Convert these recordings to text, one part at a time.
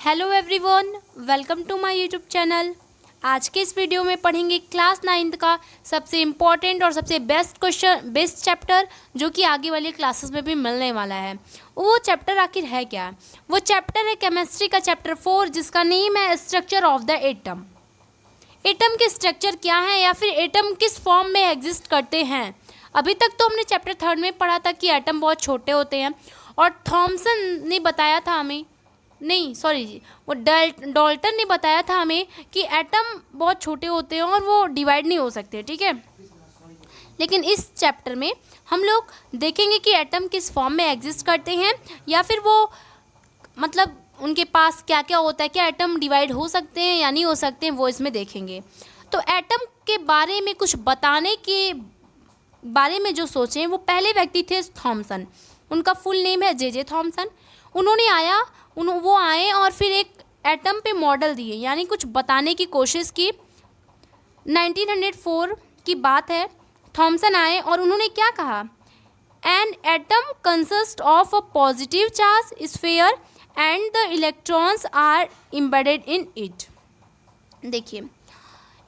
Hello everyone, welcome to my YouTube channel. आज के इस वीडियो में पढ़ेंगे क्लास 9th का सबसे इम्पॉर्टेंट और सबसे बेस्ट चैप्टर, जो कि आगे वाली क्लासेस में भी मिलने वाला है। वो चैप्टर आखिर है क्या? वो चैप्टर है केमिस्ट्री का चैप्टर 4, जिसका नेम है structure of the atom. Atom के स्ट्रक्चर क्या है या फिर एटम किस फॉर्म में एग्जिस्ट करते हैं। अभी तक तो हमने चैप्टर 3 में पढ़ा था कि एटम बहुत छोटे होते हैं, और थॉमसन ने बताया था हमें, नहीं सॉरी जी, वो डाल्टन ने बताया था हमें कि एटम बहुत छोटे होते हैं और वो डिवाइड नहीं हो सकते, ठीक है। लेकिन इस चैप्टर में हम लोग देखेंगे कि एटम किस फॉर्म में एग्जिस्ट करते हैं, या फिर वो मतलब उनके पास क्या क्या होता है, क्या एटम डिवाइड हो सकते हैं या नहीं हो सकते हैं, वो इसमें देखेंगे। तो एटम के बारे में कुछ बताने के बारे में जो सोचें, वो पहले व्यक्ति थे थॉमसन। उनका फुल नेम है जे थॉमसन। वो आए और फिर एक एटम पे मॉडल दिए, यानी कुछ बताने की कोशिश की। 1904 की बात है, थॉमसन आए और उन्होंने क्या कहा, an atom consist of a positive charge sphere and the electrons are embedded in it. देखिए,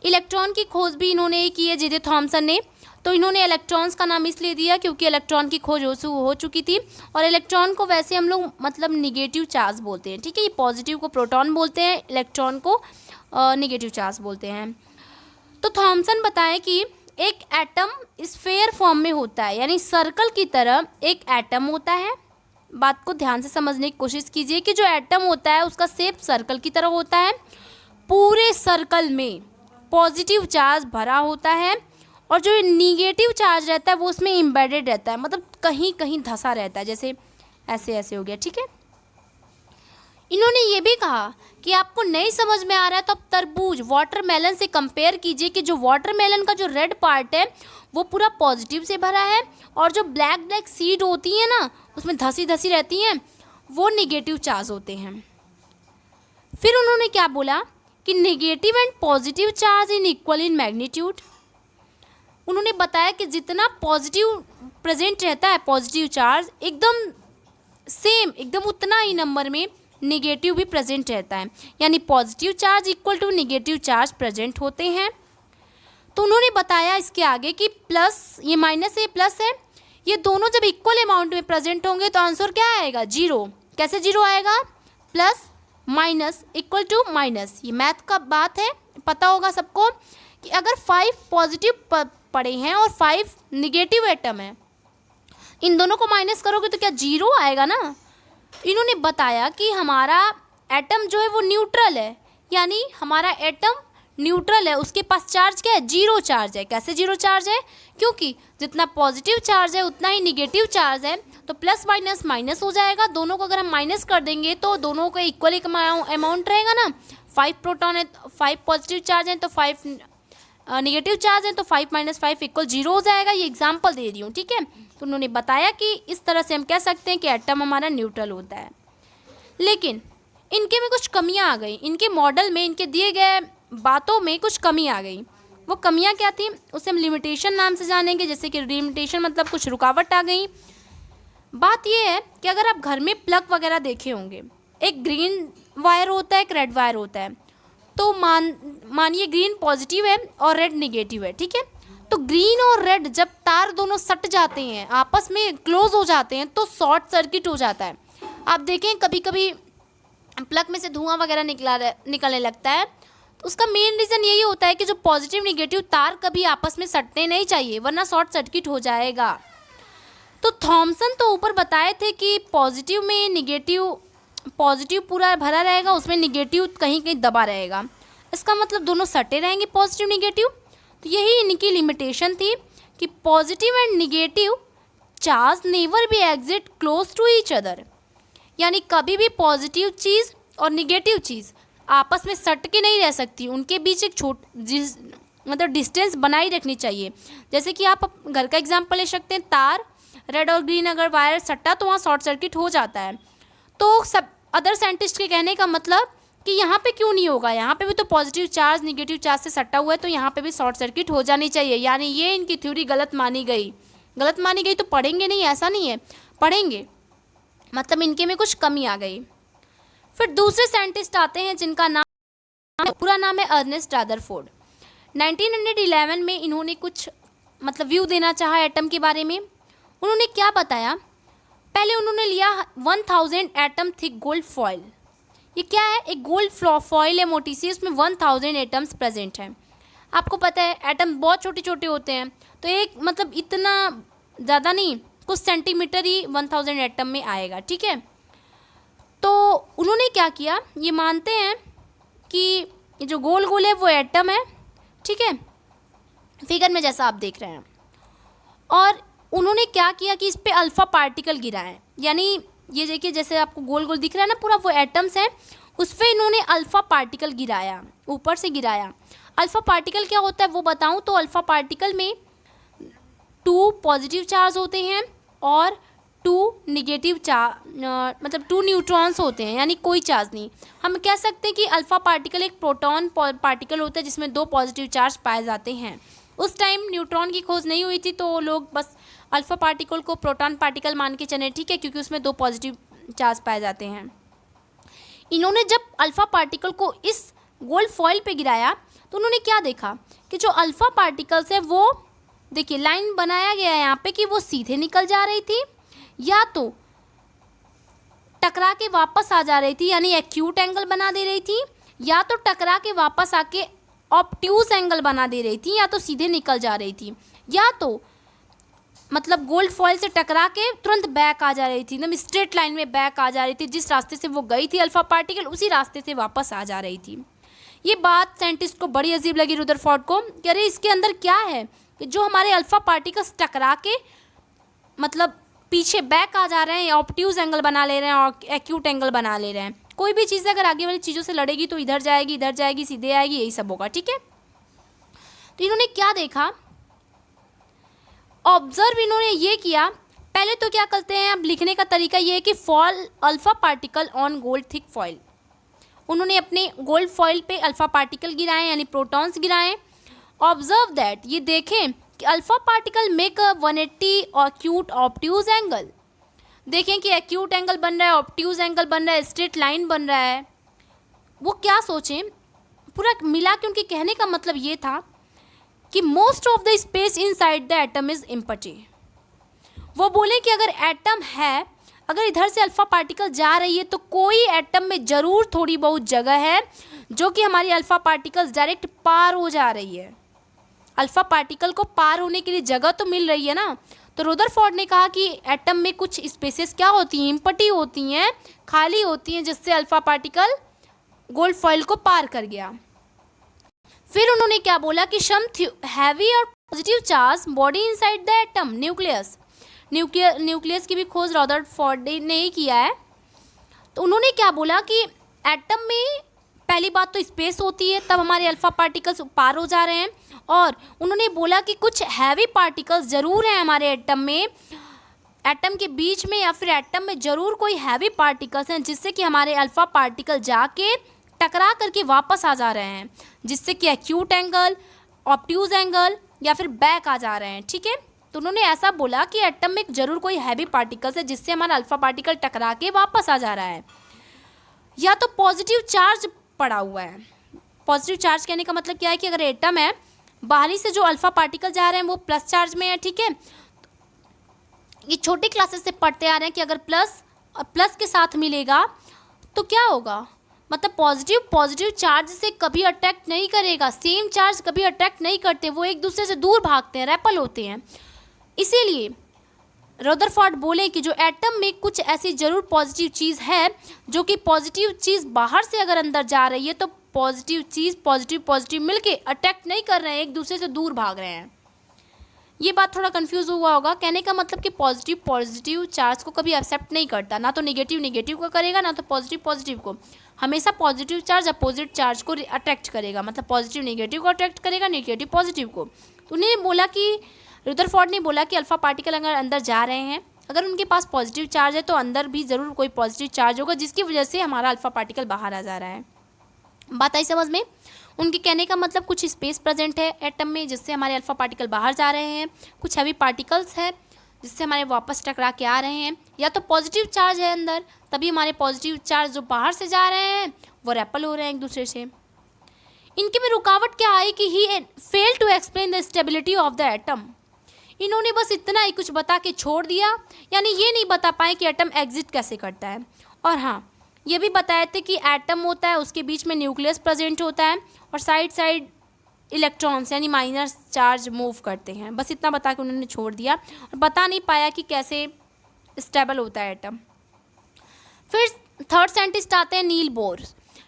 इलेक्ट्रॉन की खोज भी इन्होंने की है जे थॉमसन ने। तो इन्होंने इलेक्ट्रॉन्स का नाम इसलिए दिया क्योंकि इलेक्ट्रॉन की खोज हो चुकी थी, और इलेक्ट्रॉन को वैसे हम लोग मतलब निगेटिव चार्ज बोलते हैं, ठीक है। ये पॉजिटिव को प्रोटॉन बोलते हैं, इलेक्ट्रॉन को निगेटिव चार्ज बोलते हैं। तो थॉमसन बताए कि एक एटम स्फीयर फॉर्म में होता है, यानी सर्कल की तरह एक एटम होता है। बात को ध्यान से समझने की कोशिश कीजिए कि जो एटम होता है उसका शेप सर्कल की तरह होता है। पूरे सर्कल में पॉजिटिव चार्ज भरा होता है, और जो निगेटिव चार्ज रहता है वो उसमें एम्बेडेड रहता है, मतलब कहीं कहीं धंसा रहता है, जैसे ऐसे ऐसे हो गया, ठीक है। इन्होंने ये भी कहा कि आपको नहीं समझ में आ रहा है तो आप तरबूज वाटरमेलन से कंपेयर कीजिए कि जो वाटरमेलन का जो रेड पार्ट है वो पूरा पॉजिटिव से भरा है, और जो ब्लैक ब्लैक सीड होती है ना, उसमें धसी धसी रहती हैं, वो निगेटिव चार्ज होते हैं। फिर उन्होंने क्या बोला कि negative and positive charge in equal in magnitude. उन्होंने बताया कि जितना पॉजिटिव प्रेजेंट रहता है, पॉजिटिव चार्ज एकदम सेम, एकदम उतना ही नंबर में निगेटिव भी प्रेजेंट रहता है, यानी positive charge equal to negative charge present होते हैं। तो उन्होंने बताया इसके आगे कि प्लस, ये माइनस है, प्लस है, ये दोनों जब इक्वल अमाउंट में प्रेजेंट होंगे तो आंसर क्या आएगा, जीरो। कैसे जीरो आएगा, plus minus equal to minus. ये मैथ का बात है, पता होगा सबको कि अगर 5 पॉजिटिव पड़े हैं और 5 निगेटिव एटम है, इन दोनों को माइनस करोगे तो क्या जीरो आएगा ना। इन्होंने बताया कि हमारा एटम जो है वो न्यूट्रल है, यानी हमारा एटम न्यूट्रल है, उसके पास चार्ज क्या है, जीरो चार्ज है। कैसे जीरो चार्ज है, क्योंकि जितना पॉजिटिव चार्ज है उतना ही निगेटिव चार्ज है, तो प्लस माइनस माइनस हो जाएगा। दोनों को अगर हम माइनस कर देंगे तो दोनों का इक्वल अमाउंट रहेगा ना। 5 प्रोटॉन है, 5 पॉजिटिव चार्ज है तो 5 निगेटिव चार्ज है, तो 5 - 5 इक्वल जीरो हो जाएगा। ये एग्जाम्पल दे रही हूँ, ठीक है। तो उन्होंने बताया कि इस तरह से हम कह सकते हैं कि एटम हमारा न्यूट्रल होता है। लेकिन इनके में कुछ कमियां आ गई, इनके मॉडल में, इनके दिए गए बातों में कुछ कमी आ गई। वो कमियां क्या थी, उसे हम लिमिटेशन नाम से जानेंगे। जैसे कि लिमिटेशन मतलब कुछ रुकावट आ गई। बात ये है कि अगर आप घर में प्लग वगैरह देखे होंगे, एक ग्रीन वायर होता है, एक रेड वायर होता है। तो मानिए ग्रीन पॉजिटिव है और रेड निगेटिव है, ठीक है। तो ग्रीन और रेड जब तार दोनों सट जाते हैं, आपस में क्लोज हो जाते हैं, तो शॉर्ट सर्किट हो जाता है। आप देखें कभी कभी प्लग में से धुआं वगैरह निकलने लगता है, तो उसका मेन रीज़न यही होता है कि जो पॉजिटिव निगेटिव तार कभी आपस में सटने नहीं चाहिए, वरना शॉर्ट सर्किट हो जाएगा। तो थॉमसन तो ऊपर बताए थे कि पॉजिटिव में पॉजिटिव पूरा भरा रहेगा, उसमें निगेटिव कहीं कहीं दबा रहेगा। इसका मतलब दोनों सटे रहेंगे, पॉजिटिव निगेटिव। तो यही इनकी लिमिटेशन थी कि positive and negative charge never be exit close to each other, यानी कभी भी पॉजिटिव चीज़ और निगेटिव चीज़ आपस में सट के नहीं रह सकती, उनके बीच एक मतलब डिस्टेंस बनाई रखनी चाहिए। जैसे कि आप घर का एग्जाम्पल ले सकते हैं, तार रेड और ग्रीन अगर वायर सट्टा तो वहाँ शॉर्ट सर्किट हो जाता है। तो सब अदर साइंटिस्ट के कहने का मतलब कि यहाँ पे क्यों नहीं होगा, यहाँ पे भी तो पॉजिटिव चार्ज निगेटिव चार्ज से सटा हुआ है, तो यहाँ पे भी शॉर्ट सर्किट हो जानी चाहिए। यानी ये इनकी थ्योरी गलत मानी गई तो पढ़ेंगे नहीं, ऐसा नहीं है, पढ़ेंगे, मतलब इनके में कुछ कमी आ गई। फिर दूसरे साइंटिस्ट आते हैं जिनका नाम, पूरा नाम है अर्नेस्ट रदरफोर्ड। 1911 में इन्होंने कुछ मतलब व्यू देना चाहा एटम के बारे में। उन्होंने क्या बताया, पहले उन्होंने लिया 1000 एटम थिक गोल्ड फॉइल। ये क्या है, एक गोल्ड फॉइल है मोटी सी, उसमें 1000 एटम्स प्रेजेंट हैं। आपको पता है एटम बहुत छोटे छोटे होते हैं, तो एक मतलब इतना ज़्यादा नहीं, कुछ सेंटीमीटर ही 1000 एटम में आएगा, ठीक है। तो उन्होंने क्या किया, ये मानते हैं कि ये जो गोल गोल है वो एटम है, ठीक है, फिगर में जैसा आप देख रहे हैं। और उन्होंने क्या किया कि इस पे अल्फ़ा पार्टिकल गिराए, यानी ये देखिए जैसे आपको गोल गोल दिख रहा है ना, पूरा वो एटम्स हैं, उस पर इन्होंने अल्फ़ा पार्टिकल गिराया, ऊपर से गिराया। अल्फ़ा पार्टिकल क्या होता है वो बताऊं तो अल्फ़ा पार्टिकल में 2 पॉजिटिव चार्ज होते हैं और 2 निगेटिव मतलब 2 न्यूट्रॉन्स होते हैं, यानी कोई चार्ज नहीं। हम कह सकते हैं कि अल्फ़ा पार्टिकल एक प्रोटॉन पार्टिकल होता है जिसमें 2 पॉजिटिव चार्ज पाए जाते हैं। उस टाइम न्यूट्रॉन की खोज नहीं हुई थी, तो लोग बस अल्फ़ा पार्टिकल को प्रोटॉन पार्टिकल मान के चले, ठीक है, क्योंकि उसमें 2 पॉजिटिव चार्ज पाए जाते हैं। इन्होंने जब अल्फ़ा पार्टिकल को इस गोल्ड फॉइल पे गिराया तो उन्होंने क्या देखा कि जो अल्फ़ा पार्टिकल्स है वो, देखिए लाइन बनाया गया है यहाँ पे कि वो सीधे निकल जा रही थी या तो टकरा के वापस आ जा रही थी, यानी एक्यूट एंगल बना दे रही थी, या तो टकरा के वापस आके ऑब्ट्यूज एंगल बना दे रही थी, या तो सीधे निकल जा रही थी, या तो मतलब गोल्ड फॉइल से टकरा के तुरंत बैक आ जा रही थी, एकदम स्ट्रेट लाइन में बैक आ जा रही थी, जिस रास्ते से वो गई थी अल्फ़ा पार्टिकल उसी रास्ते से वापस आ जा रही थी। ये बात साइंटिस्ट को बड़ी अजीब लगी रदरफोर्ड को कि अरे इसके अंदर क्या है कि जो हमारे अल्फ़ा पार्टिकल्स टकरा के मतलब पीछे बैक आ जा रहे हैं, ऑब्ट्यूज एंगल बना ले रहे हैं और एक्यूट एंगल बना ले रहे हैं। कोई भी चीज़ अगर आगे वाली चीज़ों से लड़ेगी तो इधर जाएगी सीधे आएगी, यही सब होगा, ठीक है। तो इन्होंने क्या देखा, ऑब्जर्व इन्होंने ये किया, पहले तो क्या करते हैं, अब लिखने का तरीका ये है कि fall alpha particle on gold thick foil. उन्होंने अपने गोल्ड फॉइल पे अल्फ़ा पार्टिकल गिराए, यानी प्रोटॉन्स गिराएं। ऑब्जर्व दैट, ये देखें कि alpha particle make a 180 acute obtuse angle. देखें कि एक्यूट एंगल बन रहा है, ऑब्ट्यूज एंगल बन रहा है, स्ट्रेट लाइन बन रहा है। वो क्या सोचें, पूरा मिला के उनके कहने का मतलब ये था कि most of the space inside the atom is empty. वो बोले कि अगर एटम है, अगर इधर से अल्फ़ा पार्टिकल जा रही है तो कोई एटम में ज़रूर थोड़ी बहुत जगह है जो कि हमारी अल्फ़ा पार्टिकल्स डायरेक्ट पार हो जा रही है। अल्फ़ा पार्टिकल को पार होने के लिए जगह तो मिल रही है ना। तो रदरफोर्ड ने कहा कि एटम में कुछ स्पेसेस क्या होती हैं, एम्प्टी होती हैं, खाली होती हैं, जिससे अल्फ़ा पार्टिकल गोल्ड फॉइल को पार कर गया। फिर उन्होंने क्या बोला कि सम हैवी और positive charge body inside the atom nucleus की भी खोज रदरफोर्ड ने ही किया है। तो उन्होंने क्या बोला कि एटम में पहली बात तो स्पेस होती है, तब हमारे अल्फ़ा पार्टिकल्स पार हो जा रहे हैं, और उन्होंने बोला कि कुछ हैवी पार्टिकल्स ज़रूर हैं हमारे एटम में, एटम के बीच में या फिर एटम में ज़रूर कोई हैवी पार्टिकल्स हैं जिससे कि हमारे अल्फ़ा पार्टिकल जाके टकरा करके वापस आ जा रहे हैं, जिससे कि एक्यूट एंगल, ऑब्ट्यूज एंगल या फिर बैक आ जा रहे हैं, ठीक है। तो उन्होंने ऐसा बोला कि एटम में ज़रूर कोई हैवी पार्टिकल्स है जिससे हमारा अल्फ़ा पार्टिकल टकरा के वापस आ जा रहा है, या तो पॉजिटिव चार्ज पड़ा हुआ है। पॉजिटिव चार्ज कहने का मतलब क्या है कि अगर एटम है, बाहरी से जो अल्फ़ा पार्टिकल जा रहे हैं वो प्लस चार्ज में है, ठीक है। ये छोटे क्लासेस से पढ़ते आ रहे हैं कि अगर प्लस के साथ मिलेगा तो क्या होगा, मतलब पॉजिटिव चार्ज से कभी अट्रैक्ट नहीं करेगा, सेम चार्ज कभी अट्रैक्ट नहीं करते, वो एक दूसरे से दूर भागते हैं, रेपल होते हैं। इसीलिए रदरफोर्ड बोले कि जो एटम में कुछ ऐसी ज़रूर पॉजिटिव चीज़ है जो कि पॉजिटिव चीज़ बाहर से अगर अंदर जा रही है तो पॉजिटिव चीज़ पॉजिटिव मिलके अट्रैक्ट नहीं कर रहे हैं, एक दूसरे से दूर भाग रहे हैं। ये बात थोड़ा कंफ्यूज हुआ होगा, कहने का मतलब कि पॉजिटिव चार्ज को कभी एक्सेप्ट नहीं करता, ना तो नेगेटिव को करेगा ना तो पॉजिटिव को। हमेशा पॉजिटिव चार्ज अपोजिट चार्ज को अट्रैक्ट करेगा, मतलब पॉजिटिव नेगेटिव को अट्रैक्ट करेगा, नेगेटिव पॉजिटिव को। तो उन्हें बोला कि रदरफोर्ड ने बोला कि अल्फ़ा पार्टिकल अगर अंदर जा रहे हैं, अगर उनके पास पॉजिटिव चार्ज है तो अंदर भी ज़रूर कोई पॉजिटिव चार्ज होगा जिसकी वजह से हमारा अल्फ़ा पार्टिकल बाहर आ जा रहा है। बात आई समझ में? उनके कहने का मतलब कुछ स्पेस प्रेजेंट है एटम में जिससे हमारे अल्फ़ा पार्टिकल बाहर जा रहे हैं, कुछ हैवी पार्टिकल्स है जिससे हमारे वापस टकरा के आ रहे हैं, या तो पॉजिटिव चार्ज है अंदर, तभी हमारे पॉजिटिव चार्ज जो बाहर से जा रहे हैं वो रेपल हो रहे हैं एक दूसरे से। इनके में रुकावट क्या आई कि he fail to explain the stability of the atom. इन्होंने बस इतना ही कुछ बता के छोड़ दिया, यानी ये नहीं बता पाए कि एटम एग्जिट कैसे करता है। और हाँ, ये भी बताए थे कि एटम होता है, उसके बीच में न्यूक्लियस प्रेजेंट होता है और साइड साइड इलेक्ट्रॉन्स यानी माइनर चार्ज मूव करते हैं। बस इतना बता के उन्होंने छोड़ दिया और बता नहीं पाया कि कैसे स्टेबल होता है एटम। फिर थर्ड साइंटिस्ट आते हैं नील बोर।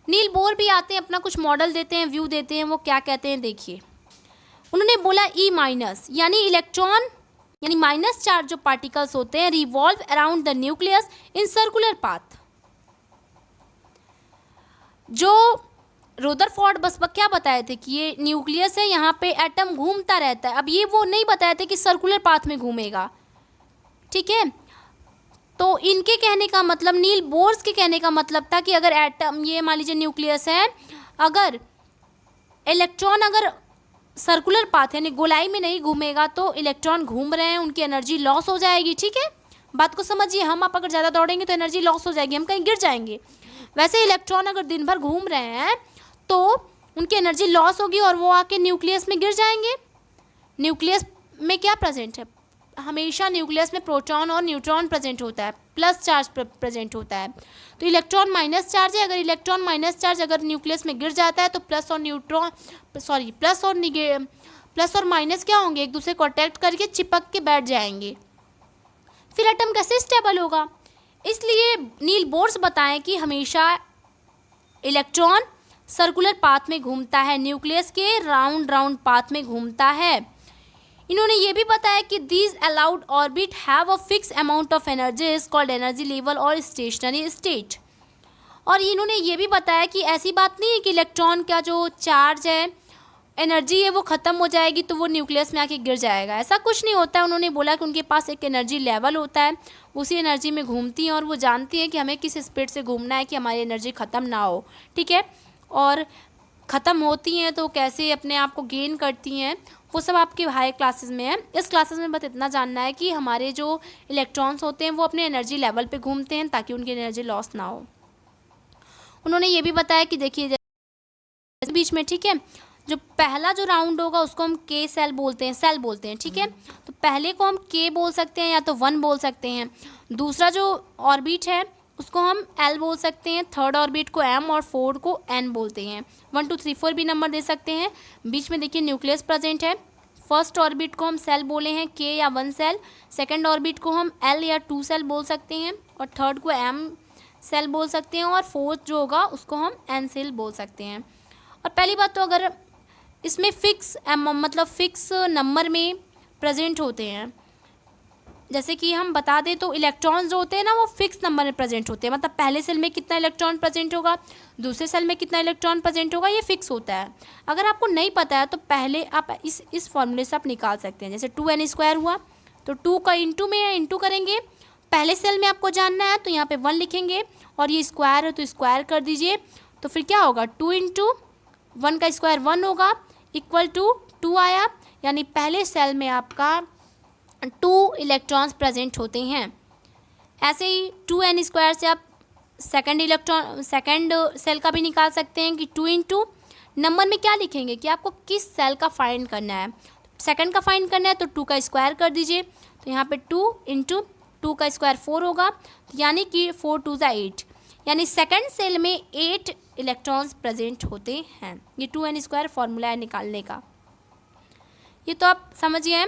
नील बोर भी आते हैं, अपना कुछ मॉडल देते हैं, व्यू देते हैं। वो क्या कहते हैं देखिए, उन्होंने बोला ई माइनस यानी इलेक्ट्रॉन यानी माइनस चार्ज जो पार्टिकल्स होते हैं revolve around the nucleus in circular path. जो रदरफोर्ड बस क्या बताए थे कि ये न्यूक्लियस है, यहाँ पे एटम घूमता रहता है। अब ये वो नहीं बताए थे कि सर्कुलर पाथ में घूमेगा, ठीक है। तो इनके कहने का मतलब, नील बोर्स के कहने का मतलब था कि अगर एटम, ये मान लीजिए न्यूक्लियस है, अगर इलेक्ट्रॉन अगर सर्कुलर पाथ यानी गोलाई में नहीं घूमेगा तो इलेक्ट्रॉन घूम रहे हैं, उनकी एनर्जी लॉस हो जाएगी, ठीक है। बात को समझिए, हम आप अगर ज़्यादा दौड़ेंगे तो एनर्जी लॉस हो जाएगी, हम कहीं गिर जाएंगे। वैसे इलेक्ट्रॉन अगर दिन भर घूम रहे हैं तो उनकी एनर्जी लॉस होगी और वो आके न्यूक्लियस में गिर जाएंगे। न्यूक्लियस में क्या प्रेजेंट है, हमेशा न्यूक्लियस में प्रोटॉन और न्यूट्रॉन प्रेजेंट होता है, प्लस चार्ज प्रेजेंट होता है। तो इलेक्ट्रॉन माइनस चार्ज है, अगर इलेक्ट्रॉन माइनस चार्ज अगर न्यूक्लियस में गिर जाता है तो प्लस और माइनस क्या होंगे, एक दूसरे को अट्रैक्ट करके चिपक के बैठ जाएंगे। फिर एटम कैसे स्टेबल होगा। इसलिए नील बोर्स बताएं कि हमेशा इलेक्ट्रॉन सर्कुलर पाथ में घूमता है, न्यूक्लियस के राउंड पाथ में घूमता है। इन्होंने ये भी बताया कि these allowed orbit have a fix amount of energy is called energy level और स्टेशनरी स्टेट। और इन्होंने ये भी बताया कि ऐसी बात नहीं है कि इलेक्ट्रॉन का जो चार्ज है, एनर्जी है, वो ख़त्म हो जाएगी तो वो न्यूक्लियस में आके गिर जाएगा, ऐसा कुछ नहीं होता है। उन्होंने बोला कि उनके पास एक एनर्जी लेवल होता है, उसी एनर्जी में घूमती हैं और वो जानती हैं कि हमें किस स्पीड से घूमना है कि हमारी एनर्जी ख़त्म ना हो, ठीक है। और ख़त्म होती हैं तो कैसे अपने आप को गेन करती हैं, वो सब आपके हाई क्लासेस में है। इस क्लासेस में बस इतना जानना है कि हमारे जो इलेक्ट्रॉन्स होते हैं वो अपने एनर्जी लेवल पे घूमते हैं ताकि उनकी एनर्जी लॉस ना हो। उन्होंने ये भी बताया कि देखिए जैसे बीच में, ठीक है, जो पहला जो राउंड होगा उसको हम के सेल बोलते हैं, ठीक है। तो पहले को हम के बोल सकते हैं या तो 1 बोल सकते हैं। दूसरा जो ऑर्बिट है उसको हम एल बोल सकते हैं, थर्ड ऑर्बिट को एम और फोर्थ को एन बोलते हैं। 1 2 3 4 भी नंबर दे सकते हैं। बीच में देखिए न्यूक्लियस प्रेजेंट है। फर्स्ट ऑर्बिट को हम सेल बोले हैं के या 1 सेल, सेकेंड ऑर्बिट को हम एल या 2 सेल बोल सकते हैं और थर्ड को एम सेल बोल सकते हैं और फोर्थ जो होगा उसको हम एन सेल बोल सकते हैं। और पहली बात तो अगर इसमें फिक्स मतलब फिक्स नंबर में प्रेजेंट होते हैं, जैसे कि हम बता दें तो इलेक्ट्रॉन्स जो होते हैं ना वो फिक्स नंबर में प्रेजेंट होते हैं, मतलब पहले सेल में कितना इलेक्ट्रॉन प्रेजेंट होगा, दूसरे सेल में कितना इलेक्ट्रॉन प्रेजेंट होगा, ये फिक्स होता है। अगर आपको नहीं पता है तो पहले आप इस फॉर्मूले से आप निकाल सकते हैं। जैसे 2n² हुआ तो 2 का इंटू में है, इंटू करेंगे, पहले सेल में आपको जानना है तो यहाँ पे 1 लिखेंगे और ये स्क्वायर है तो स्क्वायर कर दीजिए। तो फिर क्या होगा, 2 इंटू 1 का स्क्वायर 1 होगा इक्वल टू 2 आया, यानी पहले सेल में आपका 2 इलेक्ट्रॉन्स प्रेजेंट होते हैं। ऐसे ही 2n² से आप सेकेंड सेल का भी निकाल सकते हैं कि 2 इंटू नंबर में क्या लिखेंगे कि आपको किस सेल का फाइंड करना है। सेकंड का फाइंड करना है तो 2 का स्क्वायर कर दीजिए, तो यहाँ पे 2 इंटू 2 का स्क्वायर 4 होगा, यानी कि 4 2 8, यानी सेकंड सेल में 8 इलेक्ट्रॉन्स प्रेजेंट होते हैं। ये 2n² फॉर्मूला है निकालने का। ये तो आप समझिए।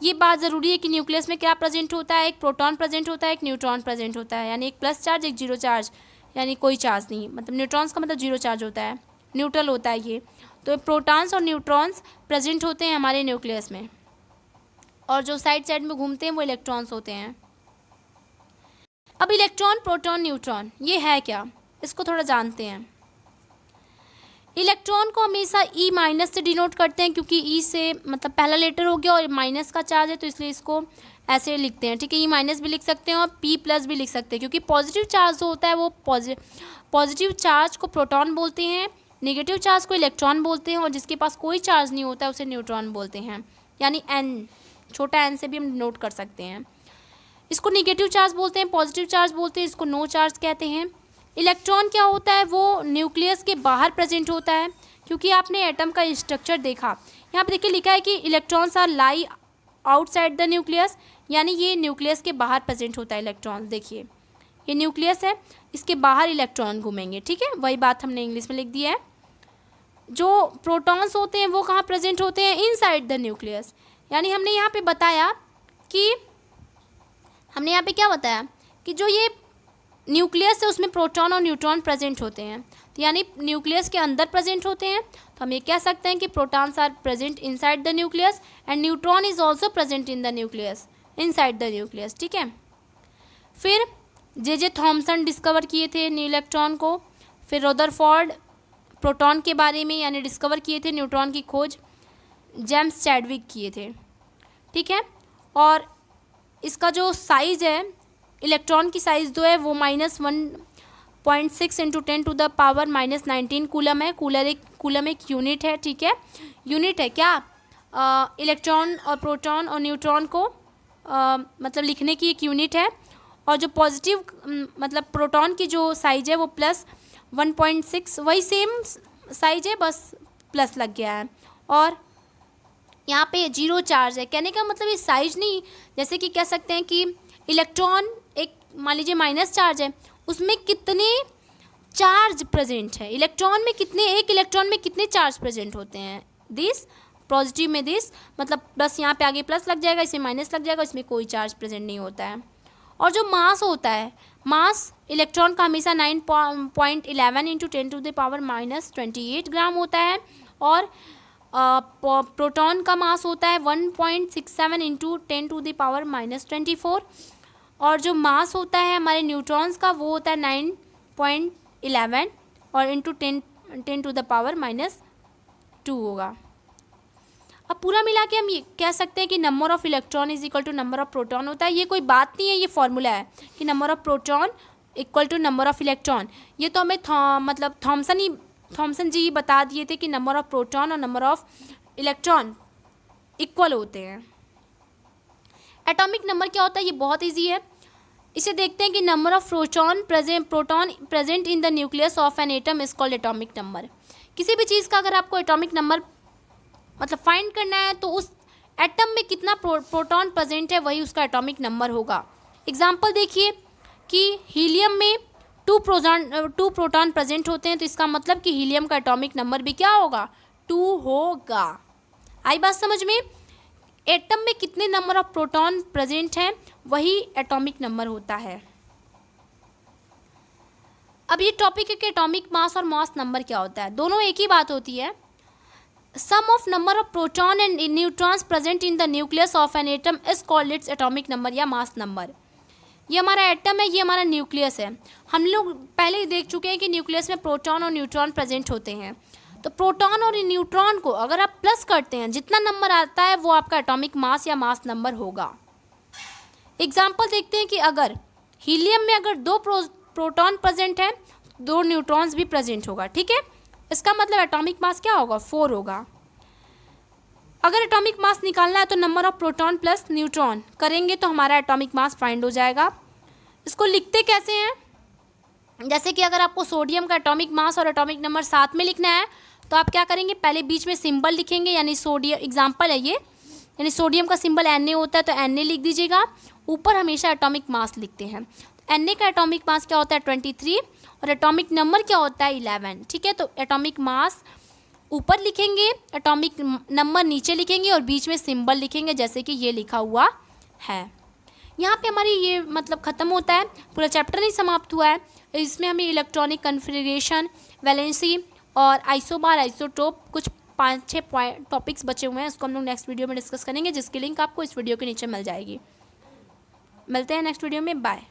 ये बात ज़रूरी है कि न्यूक्लियस में क्या प्रेजेंट होता है, एक प्रोटॉन प्रेजेंट होता है, एक न्यूट्रॉन प्रेजेंट होता है, यानी एक प्लस चार्ज एक जीरो चार्ज, यानी कोई चार्ज नहीं, मतलब न्यूट्रॉन्स का मतलब जीरो चार्ज होता है, न्यूट्रल होता है ये। तो प्रोटॉन्स और न्यूट्रॉन्स प्रेजेंट होते हैं हमारे न्यूक्लियस में और जो साइड साइड में घूमते हैं वो इलेक्ट्रॉन्स होते हैं। अब इलेक्ट्रॉन, प्रोटॉन, न्यूट्रॉन ये है क्या, इसको थोड़ा जानते हैं। इलेक्ट्रॉन को हमेशा ई माइनस से डिनोट करते हैं क्योंकि ई से मतलब पहला लेटर हो गया और माइनस का चार्ज है तो इसलिए इसको ऐसे लिखते हैं, ठीक है। ई माइनस भी लिख सकते हैं और पी प्लस भी लिख सकते हैं क्योंकि पॉजिटिव चार्ज जो होता है वो पॉजिटिव चार्ज को प्रोटॉन बोलते हैं, नेगेटिव चार्ज को इलेक्ट्रॉन बोलते हैं और जिसके पास कोई चार्ज नहीं होता है उसे न्यूट्रॉन बोलते हैं, यानी एन, छोटा एन से भी हम नोट कर सकते हैं। इसको निगेटिव चार्ज बोलते हैं, पॉजिटिव चार्ज बोलते हैं, इसको नो चार्ज कहते हैं। इलेक्ट्रॉन क्या होता है, वो न्यूक्लियस के बाहर प्रेजेंट होता है, क्योंकि आपने एटम का स्ट्रक्चर देखा, यहाँ पे देखिए लिखा है कि electrons are lie outside the nucleus, यानी ये न्यूक्लियस के बाहर प्रेजेंट होता है इलेक्ट्रॉन। देखिए ये न्यूक्लियस है, इसके बाहर इलेक्ट्रॉन घूमेंगे, ठीक है, वही बात हमने इंग्लिश में लिख दिया है। जो प्रोटॉन्स होते हैं वो कहाँ प्रेजेंट होते हैं, इनसाइड द न्यूक्लियस, यानी हमने यहाँ पे बताया कि हमने यहाँ पे क्या बताया कि जो ये न्यूक्लियस है उसमें प्रोटॉन और न्यूट्रॉन प्रेजेंट होते हैं, तो यानी न्यूक्लियस के अंदर प्रेजेंट होते हैं, तो हम ये कह सकते हैं कि protons are present inside the nucleus and neutron is also present in the nucleus, inside the nucleus, ठीक है। फिर जे थॉमसन डिस्कवर किए थे इलेक्ट्रॉन को, फिर रदरफोर्ड प्रोटॉन के बारे में यानी डिस्कवर किए थे, न्यूट्रॉन की खोज जेम्स चैडविक किए थे, ठीक है। और इसका जो साइज़ है, इलेक्ट्रॉन की साइज़ जो है वो -1.6 × 10⁻⁻19 कूलम है। कूलम एक यूनिट है, ठीक है, यूनिट है क्या, इलेक्ट्रॉन और प्रोटॉन और न्यूट्रॉन को मतलब लिखने की एक यूनिट है। और जो पॉजिटिव मतलब प्रोटॉन की जो साइज है वो +1.6, वही सेम साइज है, बस प्लस लग गया है। और यहाँ पे 0 चार्ज है, कहने का मतलब ये साइज नहीं, जैसे कि कह सकते हैं कि इलेक्ट्रॉन एक मान लीजिए माइनस चार्ज है, उसमें कितने चार्ज प्रेजेंट है, इलेक्ट्रॉन में कितने, एक इलेक्ट्रॉन में कितने चार्ज प्रेजेंट होते हैं, दिस, पॉजिटिव में दिस, मतलब प्लस यहाँ पे आगे प्लस लग जाएगा, इसमें माइनस लग जाएगा, इसमें कोई चार्ज प्रेजेंट नहीं होता है। और जो मास होता है, मास इलेक्ट्रॉन का हमेशा 9.11 × 10⁻⁻28 ग्राम होता है, और प्रोटॉन का मास होता है 1.67 × 10⁻⁻24, और जो मास होता है हमारे न्यूट्रॉन्स का वो होता है 9.11 और इंटू 10⁻⁻2 होगा। अब पूरा मिला के हम ये कह सकते हैं कि number of electron is equal to number of proton होता है। ये कोई बात नहीं है, ये फॉर्मूला है कि number of proton equal to number of electron. ये तो हमें मतलब थॉमसन जी बता दिए थे कि नंबर ऑफ प्रोटॉन और नंबर ऑफ इलेक्ट्रॉन इक्वल होते हैं। एटॉमिक नंबर क्या होता है, ये बहुत ईजी है, इसे देखते हैं कि number of proton present in the nucleus of an atom is called atomic number. किसी भी चीज़ का अगर आपको एटॉमिक नंबर मतलब फाइंड करना है तो उस एटम में कितना प्रोटॉन प्रेजेंट है वही उसका एटॉमिक नंबर होगा। एग्जांपल देखिए कि हीलियम में 2 प्रोटॉन प्रेजेंट होते हैं, तो इसका मतलब कि हीलियम का एटॉमिक नंबर भी क्या होगा, 2 होगा। आई बात समझ में, एटम में कितने नंबर ऑफ प्रोटॉन प्रेजेंट हैं वही एटॉमिक नंबर होता है। अब ये टॉपिक है कि एटॉमिक मास और मास नंबर क्या होता है, दोनों एक ही बात होती है। Sum of number of proton and neutrons present in the nucleus of an atom is called its atomic number या मास नंबर। ये हमारा एटम है, ये हमारा न्यूक्लियस है। हम लोग पहले ही देख चुके हैं कि न्यूक्लियस में प्रोटॉन और न्यूट्रॉन प्रेजेंट होते हैं, तो प्रोटॉन और न्यूट्रॉन को अगर आप प्लस करते हैं, जितना नंबर आता है वो आपका एटॉमिक मास या मास नंबर होगा। एग्जाम्पल देखते हैं कि अगर हीलियम में अगर 2 प्रोटॉन प्रेजेंट है, 2 न्यूट्रॉन्स भी प्रेजेंट होगा, ठीक है, इसका मतलब एटॉमिक मास क्या होगा, 4 होगा। अगर एटॉमिक मास निकालना है तो number of proton plus neutron करेंगे तो हमारा एटॉमिक मास फाइंड हो जाएगा। इसको लिखते कैसे हैं, जैसे कि अगर आपको सोडियम का एटॉमिक मास और एटॉमिक नंबर साथ में लिखना है तो आप क्या करेंगे, पहले बीच में सिंबल लिखेंगे, यानी सोडियम, एग्जाम्पल है ये, यानी सोडियम का सिंबल Na होता है तो Na लिख दीजिएगा। ऊपर हमेशा एटॉमिक मास लिखते हैं, Na का एटॉमिक मास क्या होता है 23 और एटॉमिक नंबर क्या होता है 11, ठीक है। तो एटॉमिक मास ऊपर लिखेंगे, एटॉमिक नंबर नीचे लिखेंगे और बीच में सिंबल लिखेंगे, जैसे कि ये लिखा हुआ है। यहाँ पे हमारी ये मतलब ख़त्म होता है, पूरा चैप्टर नहीं समाप्त हुआ है। इसमें हमें इलेक्ट्रॉनिक कन्फिगरेशन, वैलेंसी और आइसोबार, आइसोटोप, कुछ 5-6 टॉपिक्स बचे हुए हैं, उसको हम लोग नेक्स्ट वीडियो में डिस्कस करेंगे, जिसकी लिंक आपको इस वीडियो के नीचे मिल जाएगी। मिलते हैं नेक्स्ट वीडियो में, बाय।